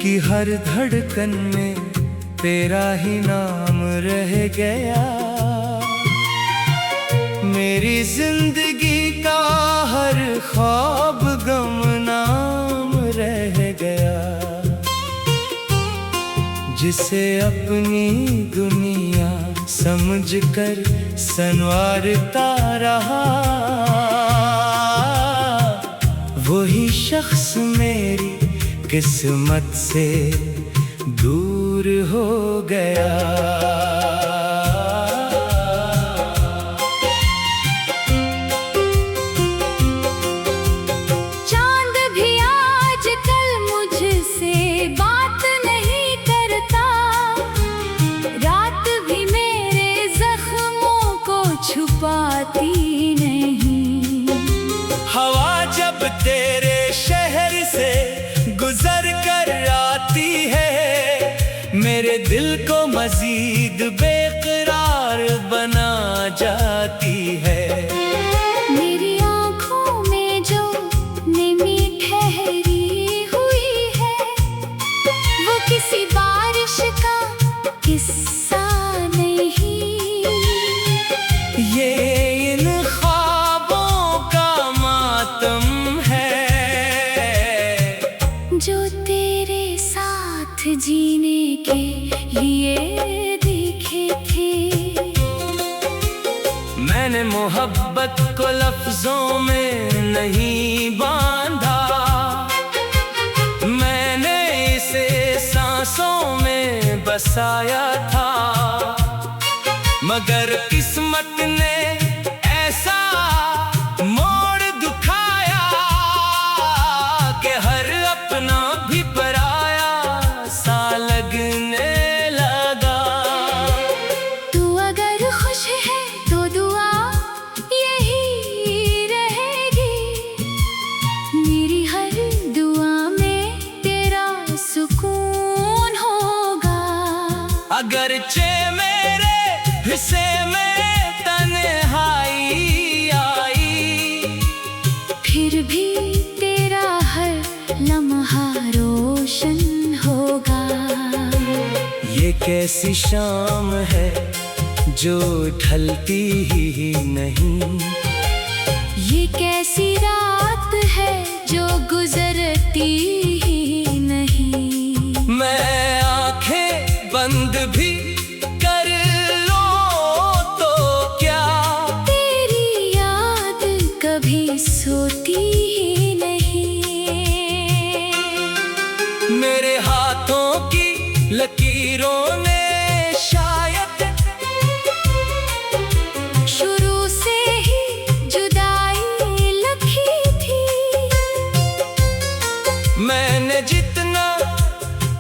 की हर धड़कन में तेरा ही नाम रह गया। मेरी जिंदगी का हर ख्वाब गुमनाम रह गया। जिसे अपनी दुनिया समझकर संवारता रहा, वही शख्स मेरी किस्मत से दूर हो गया। चांद भी आजकल मुझसे बात नहीं करता, रात भी मेरे जख्मों को छुपाती नहीं। हवा जब तेरे शहर से गुजर कर आती है, मेरे दिल को मजीद बेकरार बना जाती है। मेरी आँखों में जो नमी ठहरी हुई है, वो किसी बारिश का किस्सा नहीं। ये इन ख्वाबों का मातम है, जो तेरे साथ जीने के लिए देखे थे। मैंने मोहब्बत को लफ्जों में नहीं बांधा, मैंने इसे सांसों में बसाया था। मगर किस्मत ने ऐसा मोड़ दिखाया कि हर अपना भी पराया सा लगने लगा। तू अगर खुश है तो दुआ यही रहेगी, मेरी हर दुआ में तेरा सुकून होगा। अगरचे मेरे हिस्से में तन्हाई आई, फिर भी तेरा हर लम्हा रोशन होगा। ये कैसी शाम है जो ढलती ही नहीं, ये कैसी रात है जो गुजरती ही नहीं। मैं आंखें बंद भी कर लूं तो क्या, तेरी याद कभी सोती ही नहीं। मेरे हाथों की लकीरों ने शायद शुरू से ही जुदाई लिखी थी। मैंने जितना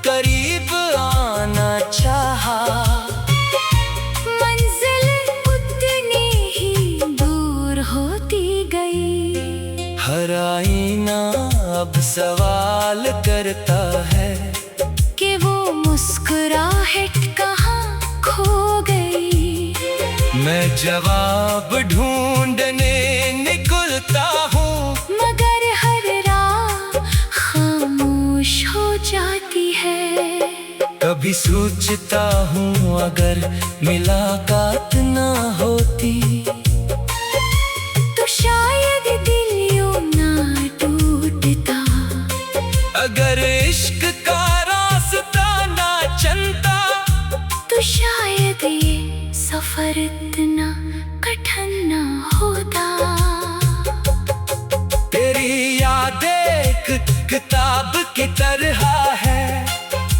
करीब आना चाहा, मंजिल उतनी ही दूर होती गई। हर आईना अब सवाल करता है कि वो मुस्कुराहट कहाँ खो गई। मैं जवाब ढूंढने निकलता हूँ, मगर हर राह खामोश हो जाती है। कभी सोचता हूँ अगर मुलाकात ना होती, तो शायद दिल यूं ना टूटता। अगर इश्क का रास्ता ना चलता, तो शायद ये सफर इतना कठिन ना होता। तेरी याद एक किताब की तरह है,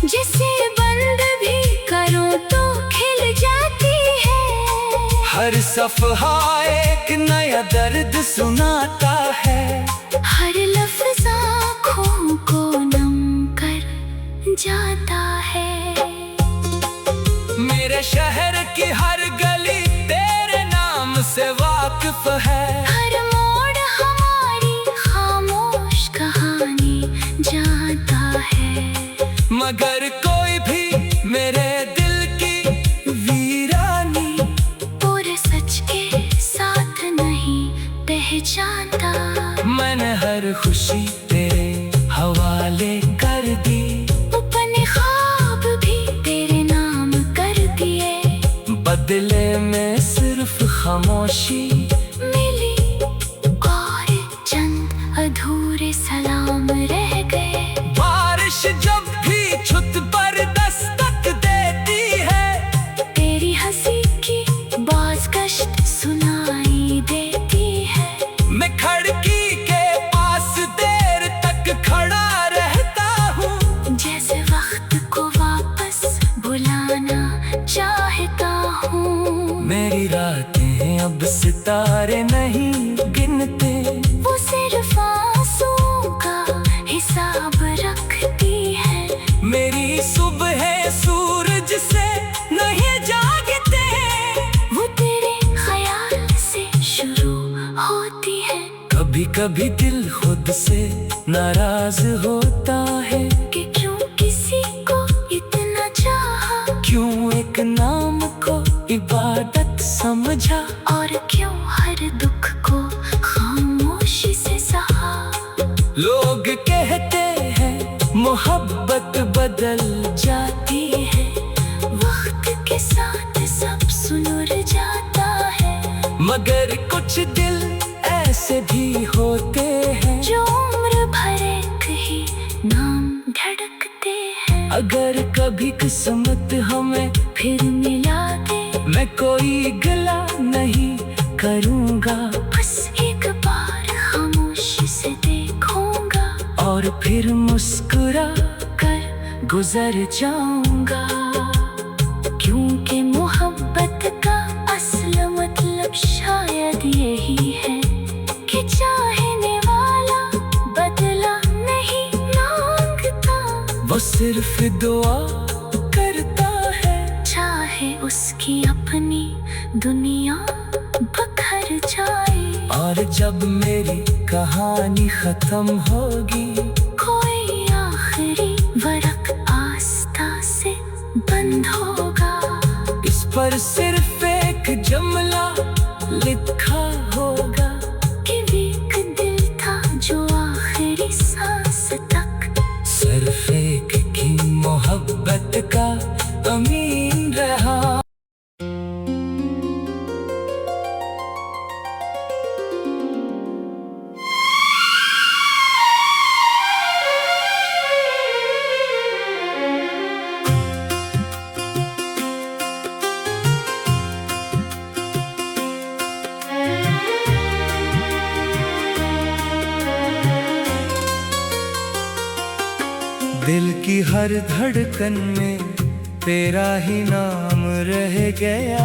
जिसे बंद भी करो तो खिल जाती है। हर सफहा एक नया दर्द सुनाता है। हर लफ्ज़ आँखों को नम कर जाता है। मेरे शहर की हर गली तेरे नाम से वाकिफ है। हर मोड़ हमारी खामोश कहानी जानता है। मगर कोई भी मेरे दिल की वीरानी पूरे सच के साथ नहीं पहचानता। मैंने हर खुशी तेरे हवाले कर दी। ऊपर बदले में सिर्फ खामोशी मिली और चंद अधूरे सलाम रह गए। बारिश जब भी छुत पर दस्तक देती है, तेरी हंसी की बाज़गश्त सुनाई देती है। मैं खिड़की के पास देर तक खड़ा रहता हूँ, जैसे वक्त को वापस बुलाना चाहता हूँ। मेरी रातें अब सितारे नहीं गिनते, वो सिर्फ आंसुओं का हिसाब रखती है। मेरी सुबह सूरज से नहीं जागते, वो तेरे ख्याल से शुरू होती है। कभी कभी दिल खुद से नाराज होता है कि क्यों किसी को इतना चाहा, क्यों एक नाम को इबादत समझा, और क्यों हर दुख को खामोशी से सहा। लोग कहते हैं मोहब्बत बदल जाती है, वक्त के साथ सब सुलझ जाता है। मगर कुछ दिल ऐसे भी होते हैं जो उम्र भर एक ही नाम धड़कते हैं। अगर कभी किस्मत हमें फिर मिला दे, मैं कोई गिला नहीं करूँगा, बस एक बार खामोशी से देखूंगा और फिर मुस्कुरा कर गुजर जाऊंगा। क्योंकि मोहब्बत का असल मतलब शायद यही है कि चाहने वाला बदला नहीं मांगता, वो सिर्फ दुआ करता है, चाहे उसकी अपनी दुनिया बखर जाए। और जब मेरी कहानी खत्म होगी, कोई आखिरी वरक आस्था से बंद होगा। इस पर सिर्फ एक जुमला लिखा होगा कि एक दिल था जो आखिरी सांस तक सिर्फ एक की मोहब्बत का अमीन रहा। दिल की हर धड़कन में तेरा ही नाम रह गया,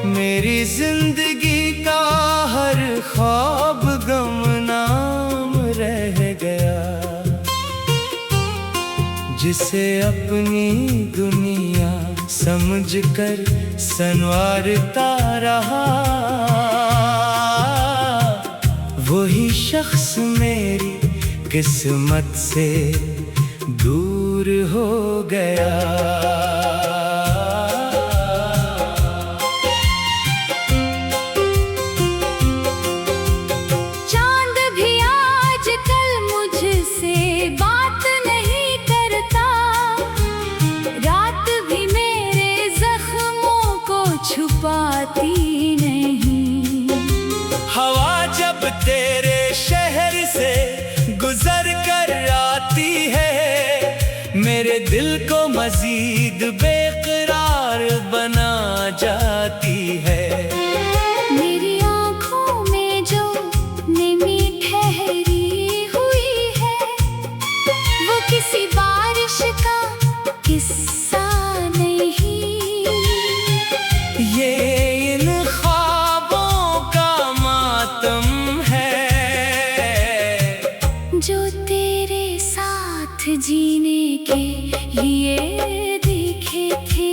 मेरी जिंदगी का हर ख्वाब गुमनाम रह गया। जिसे अपनी दुनिया समझकर संवारता रहा, वही शख्स मेरी किस्मत से दूर हो गया। चांद भी आजकल मुझसे बात नहीं करता, रात भी मेरे जख्मों को छुपाती नहीं। हवा जब तेरे शहर से गुजर कर आती है, मेरे दिल को मजीद बेकरार बना जाती है। मेरी आँखों में जो नमी ठहरी हुई है, वो किसी बारिश का किस्सा नहीं। ये इन ख्वाबों का मातम है, जो तेरे साथ जीने के लिए देखे थे।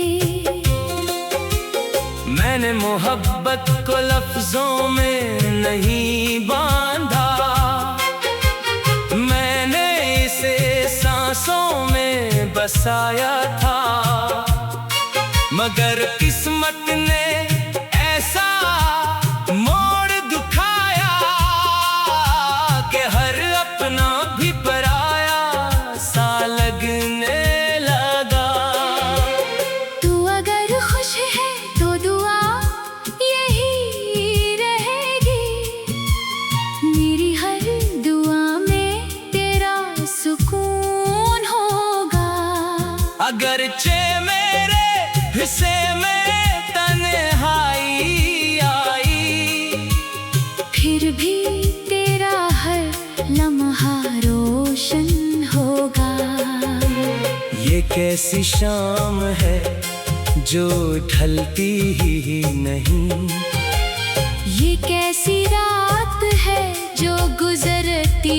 मैंने मोहब्बत को लफ्जों में नहीं बांधा, मैंने इसे सांसों में बसाया था। मगर किस्मत ने ऐसा मोड़ दुखाया कि हर अपना भी पराया सा लगने लगा। तू अगर खर्चे मेरे हिस्से में तन्हाई आई, फिर भी तेरा हर लम्हा रोशन होगा। ये कैसी शाम है जो ढलती ही नहीं, ये कैसी रात है जो गुजरती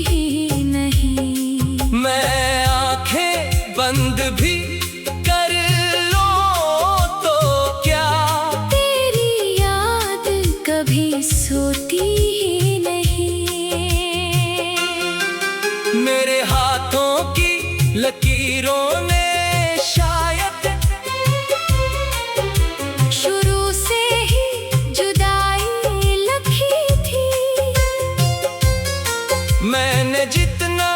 ही नहीं। मैं आंखें बंद भी कर लूं तो क्या, तेरी याद कभी सोती ही नहीं। मेरे हाथों की लकीरों ने शायद शुरू से ही जुदाई लिखी थी। मैंने जितना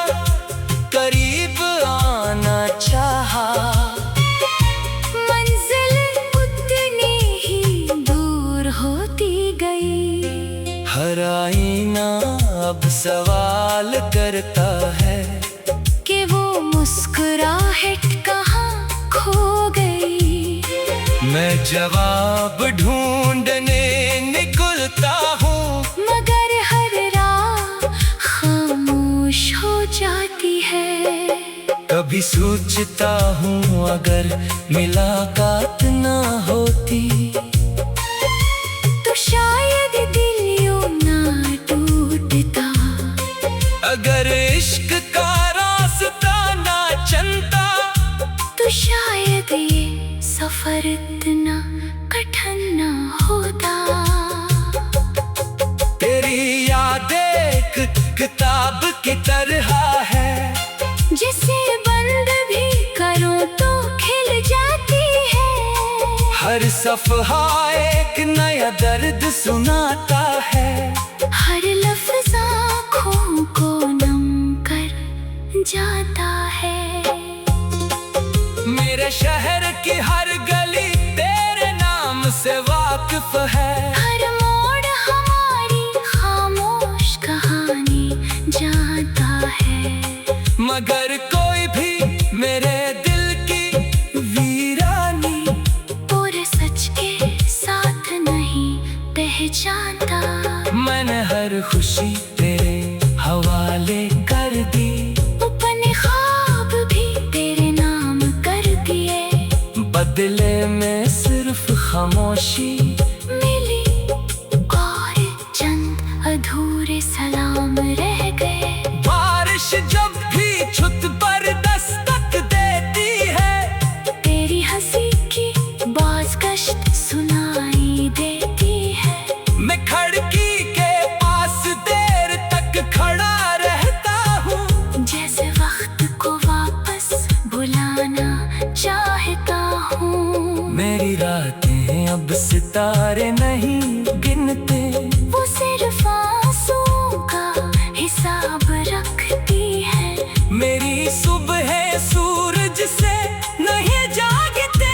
करीब आना चाहा, मंजिल उतनी ही दूर होती गई। हर आईना अब सवाल करता है कि वो मुस्कुराहट कहाँ खो गई। मैं जवाब ढूंढने निकलता हूँ, मगर हर राह खामोश हो जाती है। कभी सोचता हूँ अगर मुलाकात ना होती तो शायद दिल यूं ना टूटता। अगर इश्क का रास्ता ना चलता तो शायद ये सफर इतना कठिन ना होता। तेरी यादें एक किताब की तरह है, जिसे बंद भी करो तो खिल जाती है। हर सफ़हा एक नया दर्द सुनाता है। हर लफ्ज़ आँखों को नम कर जाता है। मेरे शहर की हर गली तेरे नाम से वाकिफ है। हर मोड़ हमारी खामोश कहानी जाता है। मगर कोई भी मेरे दिल की वीरानी पूरे सच के साथ नहीं पहचानता। मैंने हर खुशी तेरे हवाले कर दी, अपने ख्वाब भी तेरे नाम कर दिए। बदले में सिर्फ खामोशी मिली और चंद अधूरे सलाम रह गए। बारिश जब भी छत पर दस्तक देती है, तेरी हंसी की बाज़गश्त सुनाई देती है। मैं खिड़की के पास देर तक खड़ा रहता हूँ, जैसे वक्त को वापस बुलाना चाहता हूँ। मेरी रातें अब सितारे नहीं गिनते, वो सिर्फ आंसुओं का हिसाब रखती है। मेरी सुबह सूरज से नहीं जागते,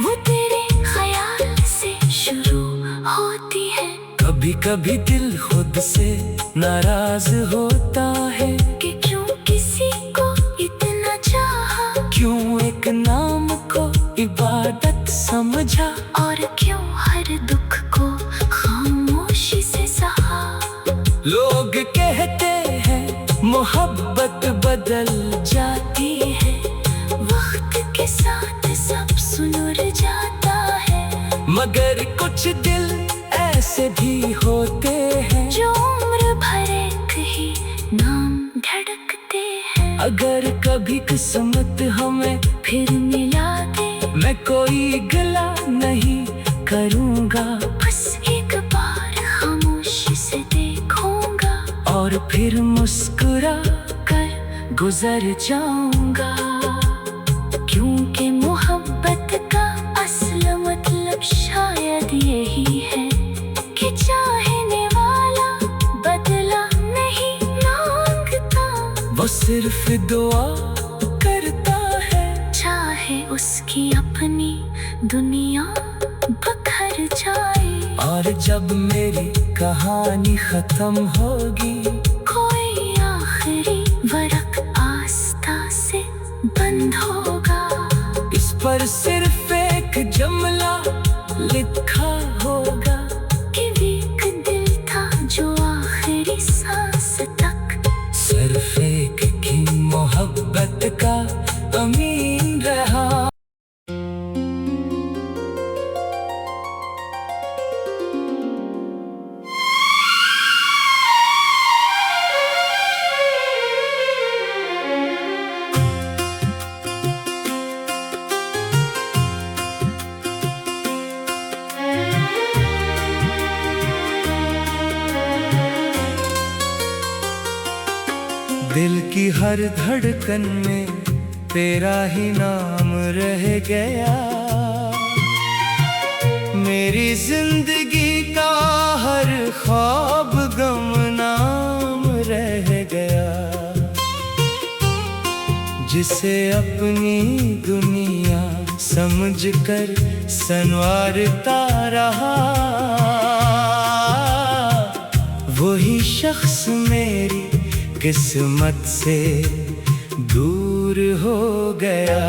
वो तेरे ख्याल से शुरू होती है। कभी कभी दिल खुद से नाराज होता है कि क्यों किसी को इतना चाहा, क्यों एक नाम को इबादत समझा, और क्यों हर दुख को खामोशी से सहा। लोग कहते हैं मोहब्बत बदल जाती है, वक्त के साथ सब सुलझ जाता है। मगर कुछ दिल ऐसे भी होते हैं जो उम्र भर एक ही नाम धड़कते हैं। अगर कभी किस्मत हमें फिर मिला दे, मैं कोई गिला नहीं करूँगा, बस एक बार खामोशी से देखूंगा और फिर मुस्कुरा कर गुजर जाऊंगा। क्योंकि मोहब्बत का असल मतलब शायद यही है कि चाहने वाला बदला नहीं मांगता। वो सिर्फ दुआ करता है, चाहे उसकी अपनी दुनिया बखर जाए। और जब मेरी कहानी खत्म होगी, कोई आखिरी वरक आस्था से बंद होगा। पर सिर्फ एक जुमला लिखा होगा कि एक दिल था जो आखिरी सांस तक सिर्फ एक की मोहब्बत का अमीन रहा। दिल की हर धड़कन में तेरा ही नाम रह गया। मेरी जिंदगी का हर ख्वाब गुमनाम रह गया। जिसे अपनी दुनिया समझकर संवारता रहा, वही शख्स मेरी किस्मत से दूर हो गया।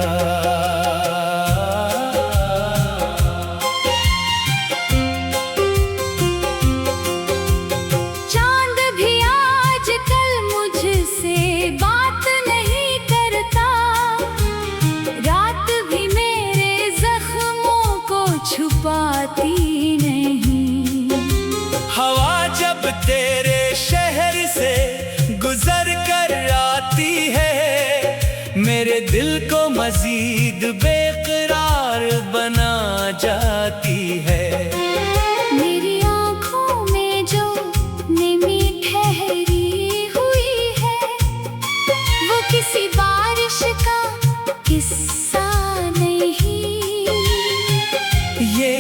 चांद भी आजकल मुझसे बात नहीं करता, रात भी मेरे जख्मों को छुपाती नहीं। हवा जब तेरे शहर से गुजर कर आती है, मेरे दिल को मजीद बेकरार बना जाती है। मेरी आँखों में जो नमी ठहरी हुई है, वो किसी बारिश का किस्सा नहीं। ये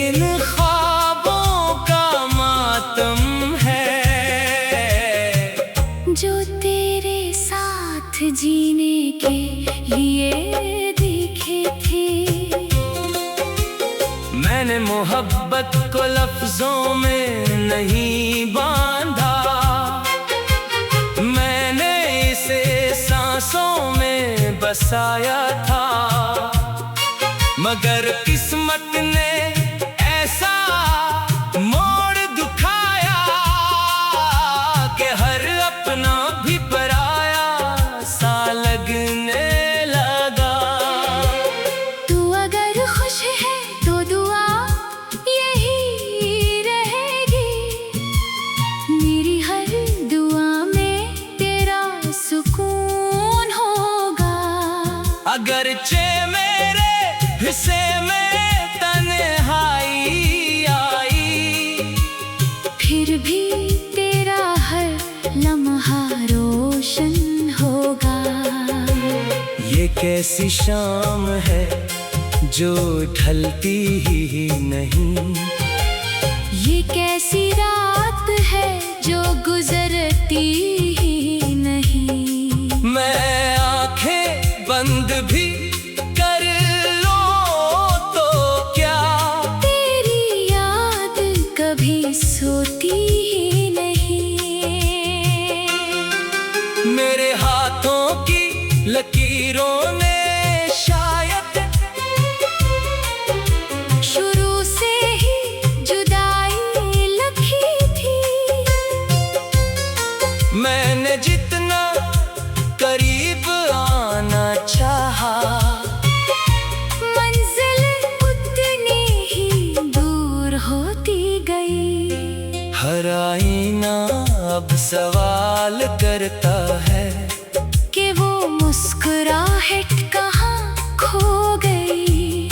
इन ख्वाबों का मातम है जो तेरे साथ जीने के लिए देखे थे। मैंने मोहब्बत को लफ्जों में नहीं बांधा, मैंने इसे सांसों में बसाया था। मगर किस्मत ने ऐसा मोड़ दिखाया कि हर अपना भी पराया सा लगने लगा। तू अगर खुश है तो दुआ यही रहेगी, मेरी हर दुआ में तेरा सुकून होगा। अगरचे मेरे हिस्से में तन्हाई आई, फिर भी तेरा हर लम्हा रोशन होगा। ये कैसी शाम है जो ढलती ही नहीं, ये कैसी रात है जो गुजरती ही नहीं। मैं आंखें बंद भी कर लूं तो क्या तेरी याद कभी सोती ही नहीं। मेरे हाथों की लकीरों ने शायद शुरू से ही जुदाई लिखी थी। मैंने जितना करीब आना चाहा, मंजिल उतनी ही दूर होती गई। हर आईना अब सवाल करता है कि वो मुस्कुराहट कहाँ खो गई।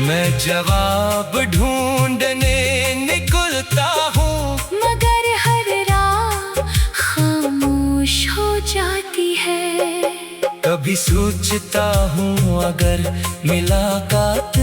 मैं जवाब ढूंढने निकलता हूँ, मगर हर राह खामोश हो जाती है। कभी सोचता हूँ अगर मुलाकात